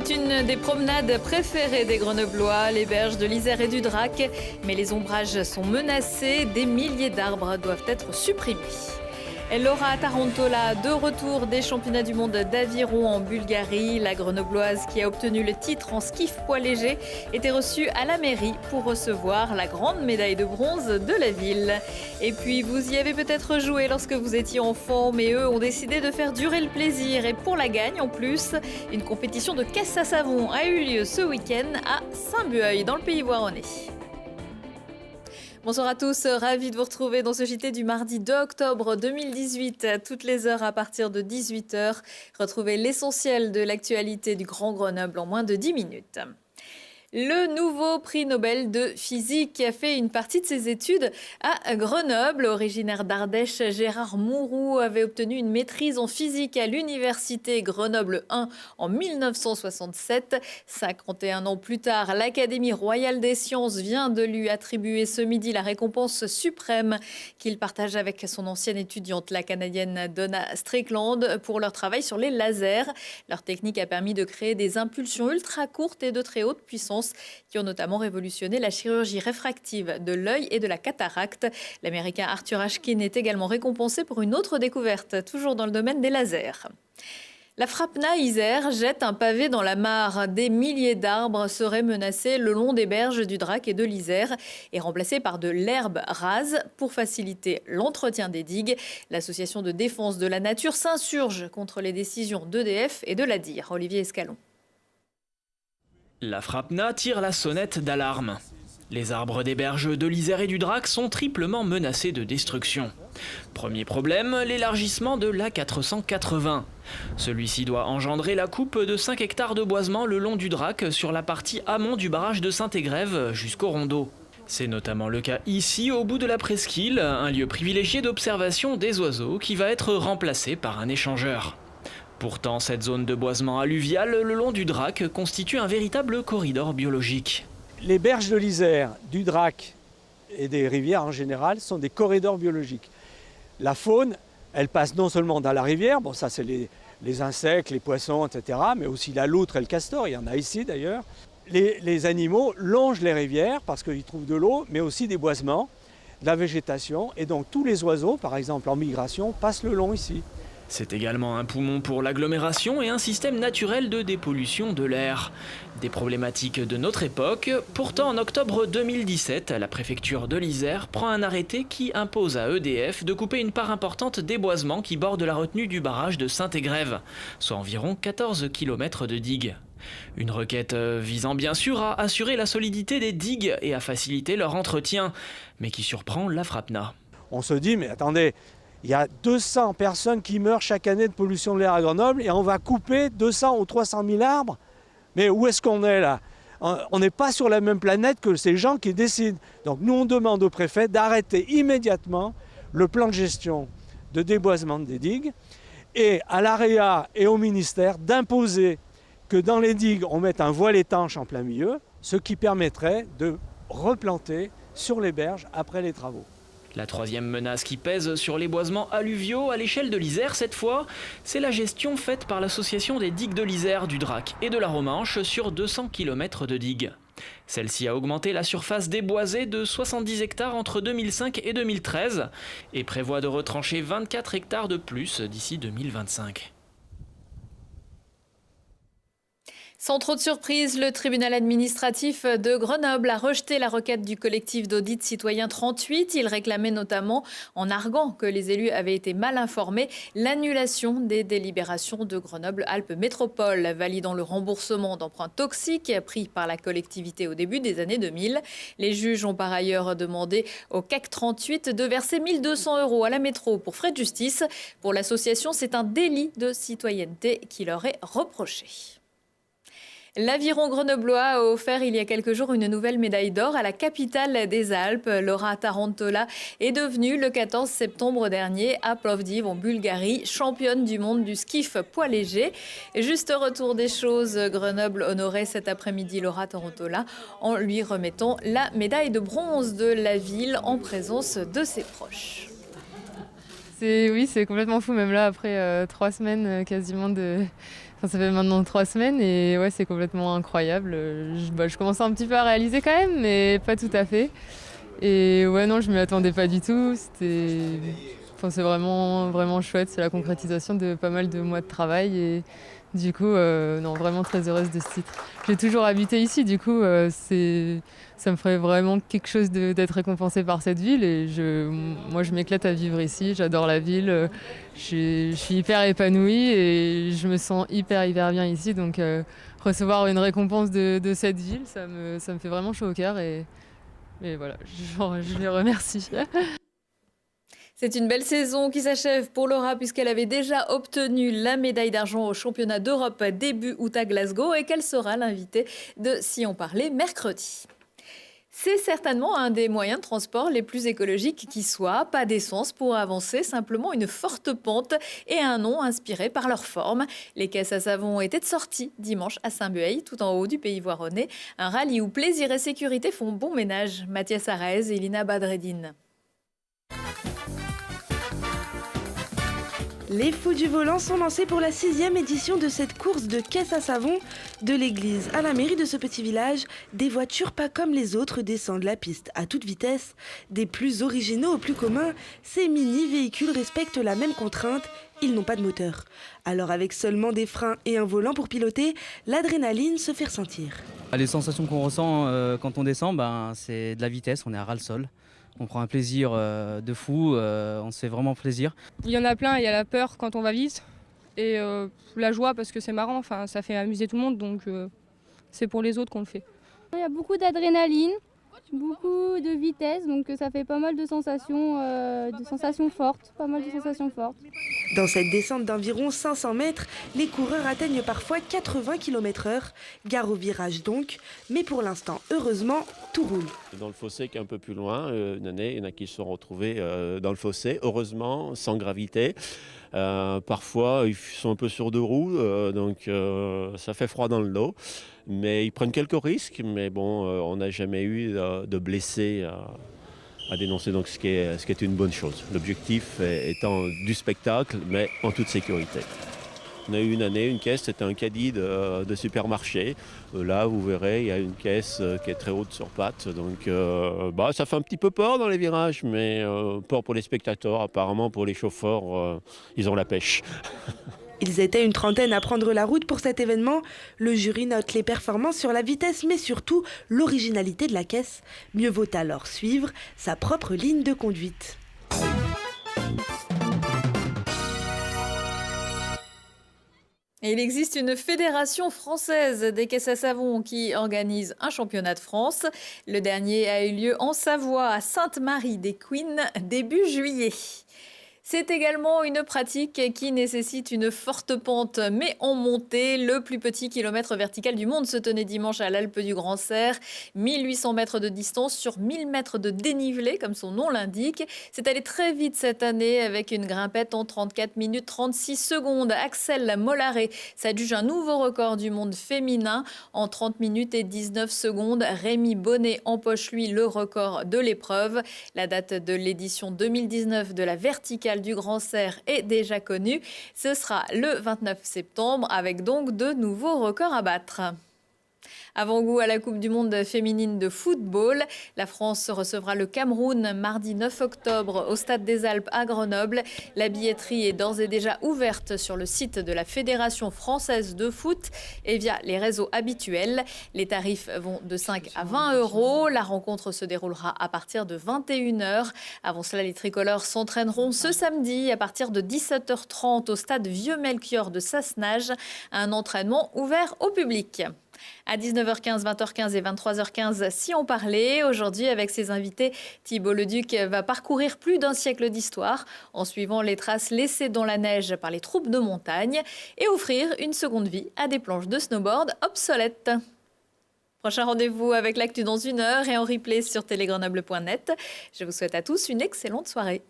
C'est une des promenades préférées des Grenoblois, les berges de l'Isère et du Drac. Mais les ombrages sont menacés, des milliers d'arbres doivent être supprimés. Laura Tarantola, de retour des championnats du monde d'aviron en Bulgarie. La Grenobloise qui a obtenu le titre en skiff poids léger était reçue à la mairie pour recevoir la grande médaille de bronze de la ville. Et puis vous y avez peut-être joué lorsque vous étiez enfant, mais eux ont décidé de faire durer le plaisir. Et pour la gagne en plus, une compétition de caisse à savon a eu lieu ce week-end à Saint-Bueil dans le pays voironnais. Bonsoir à tous, ravi de vous retrouver dans ce JT du mardi 2 octobre 2018, toutes les heures à partir de 18h. Retrouvez l'essentiel de l'actualité du Grand Grenoble en moins de 10 minutes. Le nouveau prix Nobel de physique a fait une partie de ses études à Grenoble. Originaire d'Ardèche, Gérard Mourou avait obtenu une maîtrise en physique à l'université Grenoble 1 en 1967. 51 ans plus tard, l'Académie royale des sciences vient de lui attribuer ce midi la récompense suprême qu'il partage avec son ancienne étudiante, la Canadienne Donna Strickland, pour leur travail sur les lasers. Leur technique a permis de créer des impulsions ultra courtes et de très haute puissance qui ont notamment révolutionné la chirurgie réfractive de l'œil et de la cataracte. L'Américain Arthur Ashkin est également récompensé pour une autre découverte, toujours dans le domaine des lasers. La Frapna Isère jette un pavé dans la mare. Des milliers d'arbres seraient menacés le long des berges du Drac et de l'Isère et remplacés par de l'herbe rase pour faciliter l'entretien des digues. L'association de défense de la nature s'insurge contre les décisions d'EDF et de l'ADIR. Olivier Escalon. La Frapna tire la sonnette d'alarme. Les arbres des berges de l'Isère et du Drac sont triplement menacés de destruction. Premier problème, l'élargissement de l'A480. Celui-ci doit engendrer la coupe de 5 hectares de boisement le long du Drac sur la partie amont du barrage de Saint-Égrève jusqu'au Rondeau. C'est notamment le cas ici, au bout de la presqu'île, un lieu privilégié d'observation des oiseaux qui va être remplacé par un échangeur. Pourtant, cette zone de boisement alluvial le long du Drac constitue un véritable corridor biologique. Les berges de l'Isère, du Drac et des rivières en général sont des corridors biologiques. La faune, elle passe non seulement dans la rivière, bon ça c'est les insectes, les poissons, etc., mais aussi la loutre et le castor, il y en a ici d'ailleurs. Les animaux longent les rivières parce qu'ils trouvent de l'eau, mais aussi des boisements, de la végétation, et donc tous les oiseaux, par exemple en migration, passent le long ici. C'est également un poumon pour l'agglomération et un système naturel de dépollution de l'air. Des problématiques de notre époque. Pourtant, en octobre 2017, la préfecture de l'Isère prend un arrêté qui impose à EDF de couper une part importante des boisements qui bordent la retenue du barrage de Saint-Égrève, soit environ 14 km de digues. Une requête visant bien sûr à assurer la solidité des digues et à faciliter leur entretien, mais qui surprend la Frapna. On se dit, mais attendez, il y a 200 personnes qui meurent chaque année de pollution de l'air à Grenoble et on va couper 200 ou 300 000 arbres. Mais où est-ce qu'on est là? On n'est pas sur la même planète que ces gens qui décident. Donc nous, on demande au préfet d'arrêter immédiatement le plan de gestion de déboisement des digues et à l'AREA et au ministère d'imposer que dans les digues, on mette un voile étanche en plein milieu, ce qui permettrait de replanter sur les berges après les travaux. La troisième menace qui pèse sur les boisements alluviaux à l'échelle de l'Isère cette fois, c'est la gestion faite par l'association des digues de l'Isère, du Drac et de la Romanche sur 200 km de digues. Celle-ci a augmenté la surface déboisée de 70 hectares entre 2005 et 2013 et prévoit de retrancher 24 hectares de plus d'ici 2025. Sans trop de surprise, le tribunal administratif de Grenoble a rejeté la requête du collectif d'audit citoyen 38. Il réclamait notamment, en arguant que les élus avaient été mal informés, l'annulation des délibérations de Grenoble-Alpes Métropole, validant le remboursement d'emprunts toxiques pris par la collectivité au début des années 2000. Les juges ont par ailleurs demandé au CAC 38 de verser 1 200 € à la métro pour frais de justice. Pour l'association, c'est un délit de citoyenneté qui leur est reproché. L'aviron grenoblois a offert il y a quelques jours une nouvelle médaille d'or à la capitale des Alpes. Laura Tarantola est devenue le 14 septembre dernier à Plovdiv en Bulgarie, championne du monde du skiff poids léger. Juste retour des choses, Grenoble honorait cet après-midi Laura Tarantola en lui remettant la médaille de bronze de la ville en présence de ses proches. Oui, c'est complètement fou, même là, après 3 semaines quasiment Enfin, ça fait maintenant 3 semaines et ouais, c'est complètement incroyable. Je commence un petit peu à réaliser quand même, mais pas tout à fait. Et ouais, non, je m'y attendais pas du tout. Enfin, c'est vraiment, vraiment chouette. C'est la concrétisation de pas mal de mois de travail et du coup, non, vraiment très heureuse de ce titre. J'ai toujours habité ici, du coup, ça me ferait vraiment quelque chose d'être récompensée par cette ville et moi, je m'éclate à vivre ici. J'adore la ville. Je suis hyper épanouie et je me sens hyper, hyper bien ici. Donc, recevoir une récompense de cette ville, ça me fait vraiment chaud au cœur et voilà, je les remercie. C'est une belle saison qui s'achève pour Laura puisqu'elle avait déjà obtenu la médaille d'argent au championnat d'Europe début août à Glasgow et qu'elle sera l'invitée de Si on parlait mercredi. C'est certainement un des moyens de transport les plus écologiques qui soit. Pas d'essence pour avancer, simplement une forte pente et un nom inspiré par leur forme. Les caisses à savon étaient de sortie dimanche à Saint-Bueil, tout en haut du pays voironnais. Un rallye où plaisir et sécurité font bon ménage. Mathias Arez et Lina Badreddine. Les fous du volant sont lancés pour la 6e édition de cette course de caisse à savon. De l'église à la mairie de ce petit village, des voitures pas comme les autres descendent la piste à toute vitesse. Des plus originaux aux plus communs, ces mini-véhicules respectent la même contrainte, ils n'ont pas de moteur. Alors avec seulement des freins et un volant pour piloter, l'adrénaline se fait ressentir. Les sensations qu'on ressent quand on descend, c'est de la vitesse, on est à ras-le-sol. On prend un plaisir de fou, on se fait vraiment plaisir. Il y en a plein, il y a la peur quand on va vite et la joie parce que c'est marrant, enfin, ça fait amuser tout le monde, donc c'est pour les autres qu'on le fait. Il y a beaucoup d'adrénaline, beaucoup de vitesse, donc ça fait pas mal de sensations fortes, Dans cette descente d'environ 500 mètres, les coureurs atteignent parfois 80 km/h. Gare au virage donc, mais pour l'instant, heureusement, tout roule. Dans le fossé qui est un peu plus loin, une année, il y en a qui se sont retrouvés dans le fossé, heureusement, sans gravité. Parfois, ils sont un peu sur deux roues, donc ça fait froid dans le dos. Mais ils prennent quelques risques, mais bon, on n'a jamais eu de blessés à dénoncer, donc ce qui est une bonne chose. L'objectif étant du spectacle, mais en toute sécurité. On a eu une année, une caisse, c'était un caddie de supermarché. Là, vous verrez, il y a une caisse qui est très haute sur pattes. Donc, ça fait un petit peu peur dans les virages, mais peur pour les spectateurs. Apparemment, pour les chauffeurs, ils ont la pêche. Ils étaient une trentaine à prendre la route pour cet événement. Le jury note les performances sur la vitesse, mais surtout l'originalité de la caisse. Mieux vaut alors suivre sa propre ligne de conduite. Et il existe une fédération française des caisses à savon qui organise un championnat de France. Le dernier a eu lieu en Savoie, à Sainte-Marie-des-Couines, début juillet. C'est également une pratique qui nécessite une forte pente, mais en montée. Le plus petit kilomètre vertical du monde se tenait dimanche à l'Alpe du Grand Serre. 1800 mètres de distance sur 1000 mètres de dénivelé, comme son nom l'indique. C'est allé très vite cette année avec une grimpette en 34 minutes 36 secondes. Axel Mollaré s'adjuge un nouveau record du monde féminin en 30 minutes et 19 secondes. Rémi Bonnet empoche lui le record de l'épreuve. La date de l'édition 2019 de la verticale du Grand Serre est déjà connue. Ce sera le 29 septembre avec donc de nouveaux records à battre. Avant-goût à la Coupe du monde féminine de football. La France recevra le Cameroun mardi 9 octobre au Stade des Alpes à Grenoble. La billetterie est d'ores et déjà ouverte sur le site de la Fédération française de foot et via les réseaux habituels. Les tarifs vont de 5 à 20 €. La rencontre se déroulera à partir de 21 h. Avant cela, les tricolores s'entraîneront ce samedi à partir de 17 h 30 au stade Vieux-Melchior de Sassenage. Un entraînement ouvert au public. À 19 h 15, 20 h 15 et 23 h 15, si on parlait. Aujourd'hui, avec ses invités, Thibault Leduc va parcourir plus d'un siècle d'histoire en suivant les traces laissées dans la neige par les troupes de montagne et offrir une seconde vie à des planches de snowboard obsolètes. Prochain rendez-vous avec l'actu dans 1 heure et en replay sur télégrenoble.net. Je vous souhaite à tous une excellente soirée.